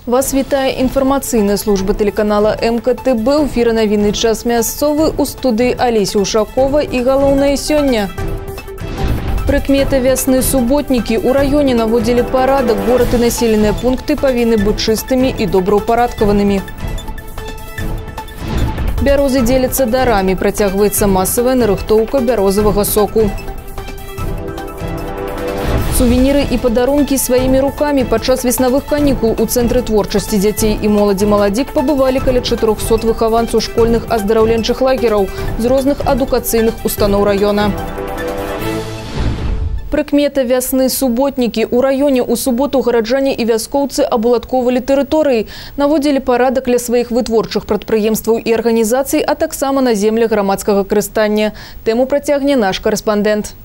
Вас вітає інформаційна служба телеканала МКТБ. У ефірі новини «Час мясцовы» у студії Олеся Ушакова і головне сёння. Прыкмета вясны суботнікі. У раёне наводзілі парадак. Горад і населеныя пункты павінны быць чыстымі і добраўпарадкаванымі. Бярозы дзеляцца дарамі. Працягваецца масавая нарыхтоўка бярозавага соку. Сувеніры і падарункі сваімі рукамі. Падчас веснавых канікул у Цэнтры творчасці дзяцей і моладзі «Маладзік» пабывалі каля 400 выхаванцаў школьных аздараўленчых лагераў з розных адукацыйных устаноў раёна. Прыкмета вясны суботнікі. У раёне ў суботу гараджане і вяскоўцы абуладкоўвалі тэрыторыі, наводзілі парадак ля сваіх вытворчых прадпрыемстваў і арганізацый, а таксама на землях грамадскага карыстання. Тэму працягне наш карэспандэнт.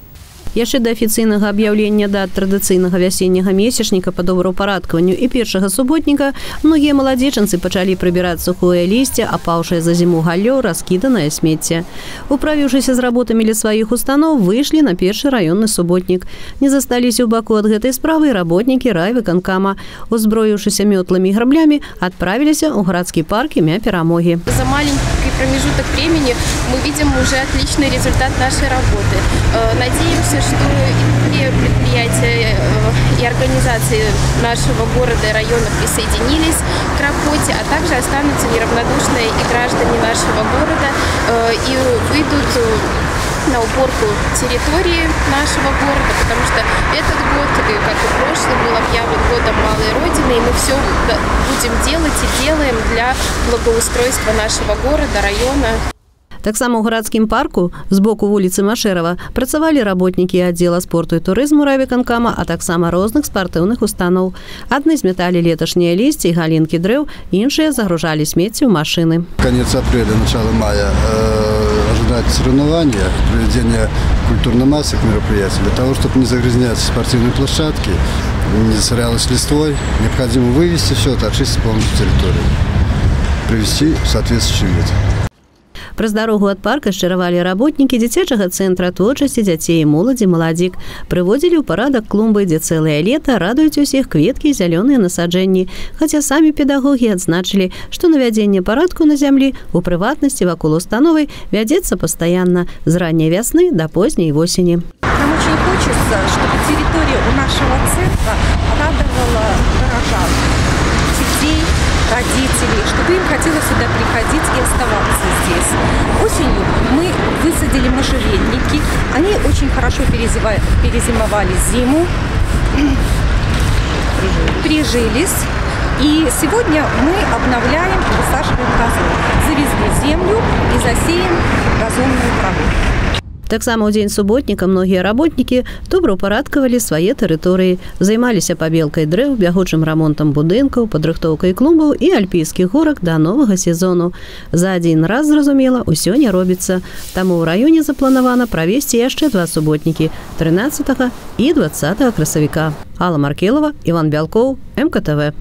Яшчэ да афіцыйнага аб'яўлення дат традыцыйнага вясенняга месячніка па добраўпарадкаванню і першага суботніка многія маладзечанцы пачалі прыбіраць сухое лісце, апаўшае за зіму галлё, раскіданае смецце. Управіўшыся з работамі ля сваіх устаноў, выйшлі на першы раённы суботнік. Не засталіся ў баку ад гэтай справы работнікі райвыканкама. Узброіўшыся мётламі і граблямі, адправіліся ў гарадскі парк імя Перамогі. За маленький промежуток времени мы видим уже отличный результат нашей работы. Надеемся, что и предприятия и организации нашего города и района присоединились к работе, а также останутся неравнодушные и граждане нашего города и выйдут на уборку территории нашего города, потому что этот год, как и прошлый, был объявлен годом Малой Родины, и мы все будем делать и делаем для благоустройства нашего города, района. Таксама ў гарадскім парку з боку вуліцы Машэрава працавалі работнікі аддзела спорту і турызму райвыканкама, а таксама розных спартыўных устаноў. Адны зметалі леташнія лісці і галінкі дрэў, іншыя загружалі смецце ў машыны. Конец апреля, начало мая ожидать соревнования, проведение культурно-массовых мероприятий. Для того, чтобы не загрязняться спортивные площадки, не засорялось листвой, необходимо вывести все это, очистить полностью территорию, привести в соответствующий вид. Праз дарогу ад парка шчыравалі работнікі дзіцячага цэнтра творчасці дзяцей і моладзі «Маладзік». Прыводзілі ў парадак клумбы, дзе цэлае лета радуюць усіх кветкі і зялёныя насаджэнні. Хаця самі педагогі адзначылі, што навядзенне парадку на зямлі, у прыватнасці вакол установы, вядзецца пастаянна з ранняй вясны да позняй восені. Нам очень хочется, чтобы территория у нашего центра радовала горожан, детей, родителей, чтобы им хотелось сюда приходить и оставаться здесь. Осенью мы высадили можжевельники. Они очень хорошо перезимовали зиму, прижились. И сегодня мы обновляем и высаживаем газон. Завезли землю и засеем газонную траву. Таксама ў дзень суботніка многія работнікі добраўпарадкавалі свае тэрыторыі, займаліся пабелкай дрэў, бягучым рамонтам будынкаў, падрыхтоўкай клумбаў і альпійскіх горак да новага сезону. За адзін раз, зразумела, усё не робіцца. Таму ў раёне запланавана правесці яшчэ 2 суботнікі – 13 і 20 красавіка. Алла Маркелова, Іван Бялкоў, МКТВ.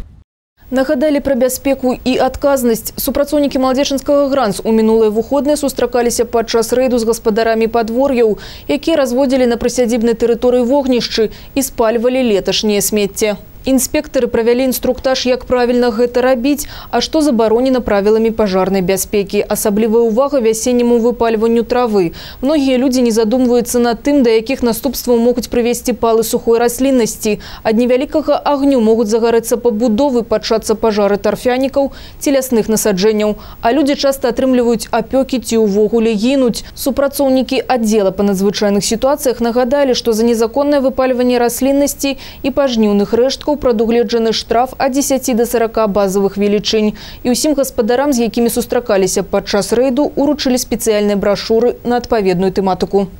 Нагадалі пра бяспеку і адказнасць. Супрацоўнікі маладзечанскага ГРАНС у мінулыя выходныя сустракаліся падчас рэйду з гаспадарамі падвор'яў, якія разводзілі на прысядзібнай тэрыторыі вогнішчы і спальвалі леташняе смецце. Інспектары правялі інструктаж, як правільна гэта рабіць, а што забаронена правіламі пажарнай бяспекі. Асаблівая ўвага вясенняму выпальванню травы. Многія людзі не задумваюцца над тым, да якіх наступстваў могуць прывесці палы сухой расліннасці. Ад невялікага агню могуць загарэцца пабудовы, пачацца пажары тарфянікаў ці лясных насаджэнняў. А людзі часта атрымліваюць апёкі ці ўвогуле гінуць. Супрацоўнікі аддзела па надзвычайных сітуацыях нагадалі, што за незаконнае выпальванне расліннасці і пажніўных рэшткаў прадугледжаны штраф ад 10 до 40 базовых велічынь. І ўсім гаспадарам, з якімі сустракаліся падчас рэйду, уручылі спецыяльныя брашуры на адпаведную тэматыку.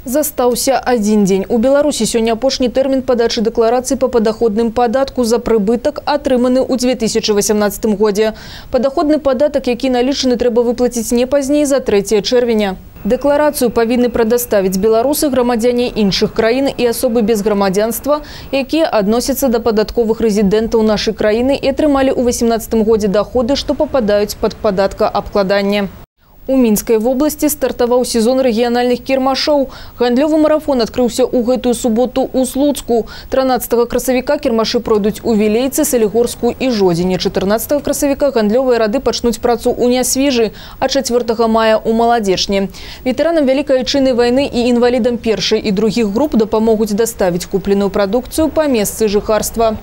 Застаўся адзін дзень. У Беларусі сёння апошні тэрмін падачы дэкларацыі па падаходным падатку за прыбытак, атрыманы ў 2018 годзе. Падаходны падатак, які налічаны, трэба выплаціць не пазней за 3 чэрвеня. Дэкларацыю павінны прадаставіць беларусы, грамадзяне іншых краін і асобы без грамадзянства, якія адносяцца да падатковых рэзідэнтаў нашай краіны і атрымалі ў 2018 годзе даходы, што пападаюць пад падаткаабкладанне. У Мінскай вобласці стартаваў сезон рэгіянальных кірмашоў. Гандлёвы марафон адкрыўся ў гэтую суботу ў Слуцку. 13 красавіка кірмашы пройдуць у Вілейцы, Салігорску і Жодзіне. 14 красавіка гандлёвыя рады пачнуць працу ў Нясвіжы, а 4 мая ў Маладзечні. Ветэранам Вялікай Айчыннай вайны і інвалідам першай і другіх груп дапамогуць даставіць купленую прадукцыю па месцы жыхарства.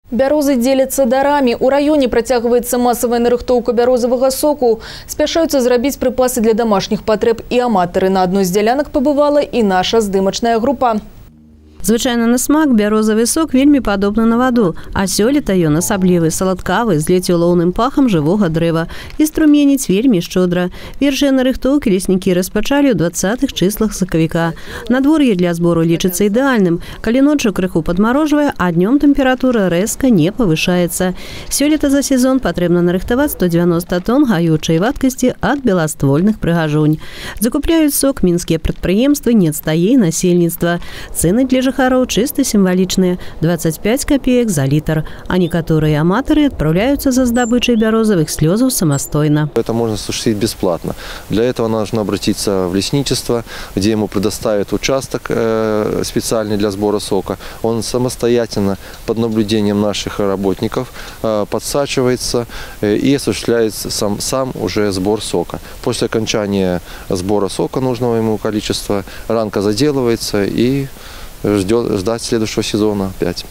Бярозы дзеляцца дарамі. У раёне працягваецца масавая нарыхтоўка бярозавага соку. Спяшаюцца зрабіць прыпасы для дамашніх патрэб і аматары. На адной з дзялянак пабывала і наша здымачная група. Звычайна на смак бярозавы сок вельмі падобны на ваду, а сёлета ён асаблівы, саладкавы, з ледзь улоўным пахам жывога дрэва і струменіць вельмі шчодра. Першыя нарыхтоўкі леснікі распачалі ў 20-х чыслах сакавіка. Надвор'е для збору лічыцца ідэальным, калі ноччу крыху падмарожвае, а днём тэмпература рэзка не павышаецца. Сёлета за сезон патрэбна нарыхтаваць 190 тонн гаючай вадкасці ад беластвольных прыгажунь. Закупляюць сок мінскія прадпрыемствы, не адстае насельніцтва. Цэны для жыхароў чыста сімвалічныя – 25 копеек за літр, а некаторыя аматары отправляются за здобычей бярозовых слезов самостойно. Это можно осуществить бесплатно. Для этого нужно обратиться в лесничество, где ему предоставят участок специальный для сбора сока. Он самостоятельно под наблюдением наших работников подсачивается и осуществляется сам уже сбор сока. После окончания сбора сока нужного ему количества ранка заделывается и ждать следующего сезона опять.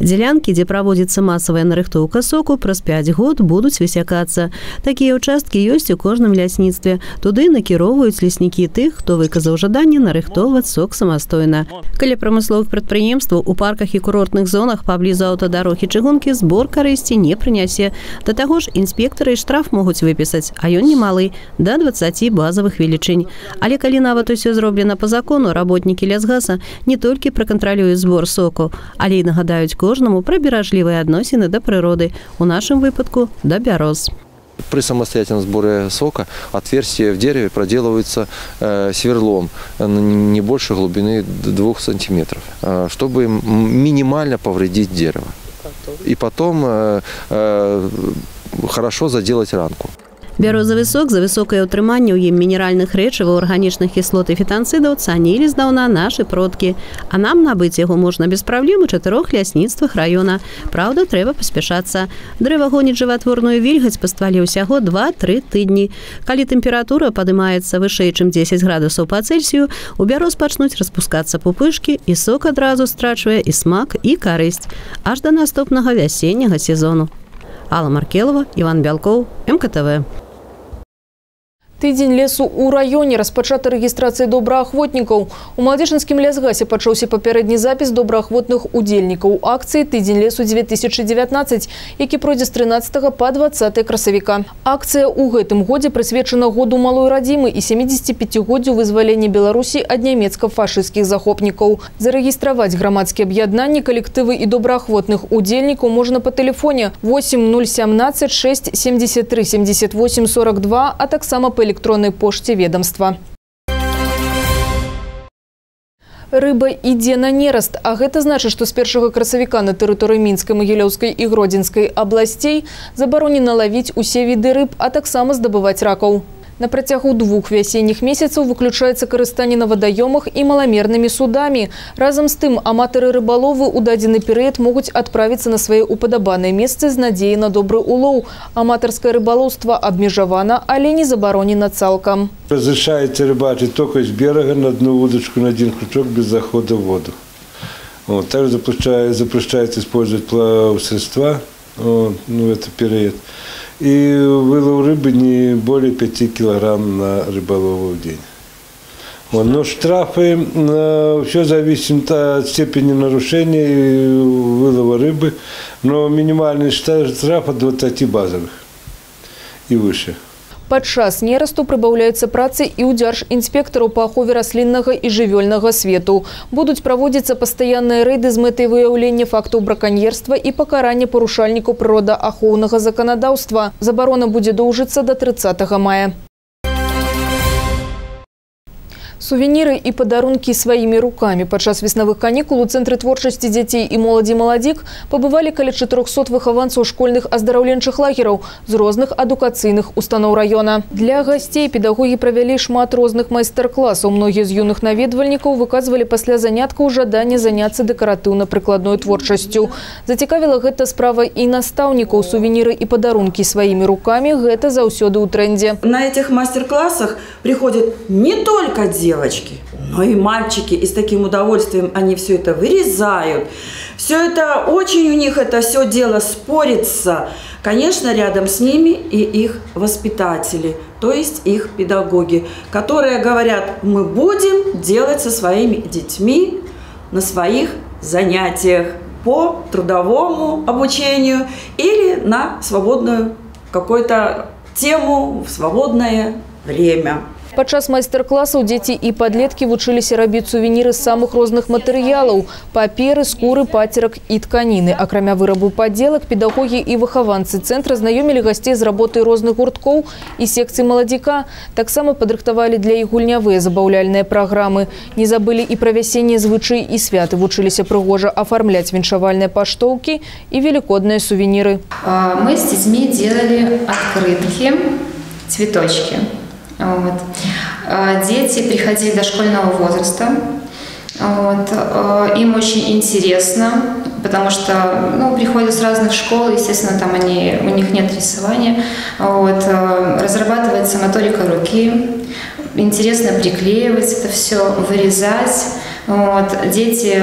Дзелянкі, дзе праводзіцца масавая нарыхтоўка соку, праз 5 год будуць высякацца. Такія ўчасткі ёсць у кожным лясніцтве. Туды накіроўваюць леснікі тых, хто выказаў жаданне нарыхтоўваць сок самастойна. Каля прамысловых прадпрыемстваў у парках і курортных зонах паблізу аўтадарог і чыгункі збор карысці не прынясе. Да таго ж інспектары штраф могуць выпісаць, а ён немалы – да 20 базавых велічынь. Але калі нават усё зроблена па закону, работнікі лясгаса не толькі пракантралююць збор соку, але і нагадаюць кожнаму пра беражлівыя адносіны да прыроды, у нашым выпадку да бяроз. При самостоятельном сборе сока отверстие в дереве проделывается сверлом не больше глубины 2 сантиметров, чтобы минимально повредить дерево. И потом хорошо заделать ранку. Бярозавы сок за высокае ўтрыманне ў ім мінеральных рэчываў, арганічных кіслот і фітанцыдаў цанілі здаўна нашы продкі. А нам набыць яго можна без праблем у 4 лясніцтвах раёна. Праўда, трэба паспяшацца. Дрэва гоніць жыватворную вільгаць па ствале ўсяго 2-3 тыдні. Калі тэмпература падымаецца вышэй, чым 10 градусаў па Цельсію, у бяроз пачнуць распускацца пупышкі, і сок адразу страчвае і смак, і карысць. Аж да наступнага вясенняга сезону. Алла Маркелова, Іван Бялкоў, МКТВ. Тыдзень лесу ў раёне, распачата рэгістрацыя добраахвотнікаў. У Маладзечынскім лясгасе пачаўся папярэдні запіс добраахвотных удзельнікаў акцыі «Тыдзень лесу 2019», які пройдзе з 13 па 20 красавіка. Акцыя ў гэтым годзе прысвечана году малой радзімы і 75-годдзю вызвалення Беларусі ад нямецка-фашысцкіх захопнікаў. Зарэгістраваць грамадскія аб'яднанні, калектывы і добраахвотных удзельнікаў можна па тэлефоне 8017 6 73 78 42, а таксама па электронной пошце ведомства. Рыба ідзе на нераст, а гэта значыць, што з 1 красавіка на тэрыторыі Мінскай, Магілёўскай і Гродзенскай абласцей забаронена лавіць усе віды рыб, а таксама здабываць ракаў. На працягу 2 вясенних месяцаў выключаецца карыстанне на вадаёмах і маламернымі судамі. Разам з тым, аматары рыбаловы ў дадзены перыяд могуць адправіцца на свае упадабаныя месцы з надзеяй на добры улоў. Аматарскае рыбалоўства абмежавана, але не забаронена цалкам. Разрешаете рыбачить только с берега на одну удочку, на один крючок без захода в воду. Также запрещается использовать плавающие средства в этот период. И вылов рыбы не более 5 килограмм на рыболова в день. Но штрафы, все зависит от степени нарушения вылова рыбы, но минимальный штраф от 20 базовых и выше. Падчас нерасту прыбаўляецца працы і ў дзяржінспектараў па ахове расліннага і жывёльнага свету. Будуць праводзіцца пастаянныя рэйды з мэтай выяўлення фактаў браканьерства і пакарання парушальнікаў прыродаахоўнага заканадаўства. Забарона будзе доўжыцца да 30 мая. Сувениры и подарунки своими руками. Падчас веснавых каникул у Цэнтры творчасці дзяцей і моладзі «Маладзік» побывали каля 400 выхаванцаў школьных аздараўленчых лагераў з розных адукацыйных устаноў района. Для гостей педагоги провели шмат розных майстар-классаў. Многие з юных наведвальнікаў выказвалі пасля заняткаў жаданне заняцца дэкаратыўна-прыкладной творчасцю. Зацікавіла гэта справа і настаўнікаў. Сувениры и подарунки своими руками – гэта заўсёды ў тренде. На этих мастер-классах приходят не только девочки, но и мальчики. И с таким удовольствием они все это вырезают. Все это очень у них это все дело спорится. Конечно, рядом с ними и их воспитатели, то есть их педагоги, которые говорят, мы будем делать со своими детьми на своих занятиях по трудовому обучению или на свободную какую-то тему в свободное время. Падчас майстар-классаў дзеці і падлеткі вучыліся рабіць сувеніры з самых розных матэрыялаў – паперы, скуры, пацерак і тканіны. Акрамя вырабу падзелак, педагогі і выхаванцы цэнтра знаёмілі гасцей з работай розных гурткоў і секцый маладзіка. Таксама падрыхтавалі для іх гульнявыя забаўляльныя праграмы. Не забылі і пра вясеннія звычаі і святы. Вучыліся прыгожа афармляць віншавальныя паштоўкі і велікодныя сувеніры. Мы с детьми делали открытки, цветочки. Вот. Дети приходили до школьного возраста. Вот. Им очень интересно, потому что приходят с разных школ, естественно, там у них нет рисования. Вот. Разрабатывается моторика руки. Интересно приклеивать это все, вырезать. Вот. Дети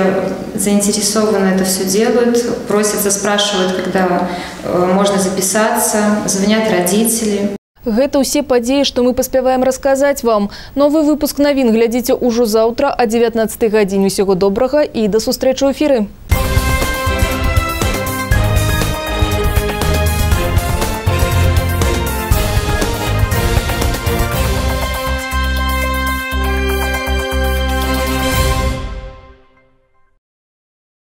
заинтересованно это все делают, просятся, спрашивают, когда можно записаться, звонят родители. Гэта ўсе падзеі, што мы паспяваем расказаць вам. Новы выпуск навін глядзіце ўжо заўтра о 19 гадзіне. Усяго добрага і да сустрэчы ў эфіры.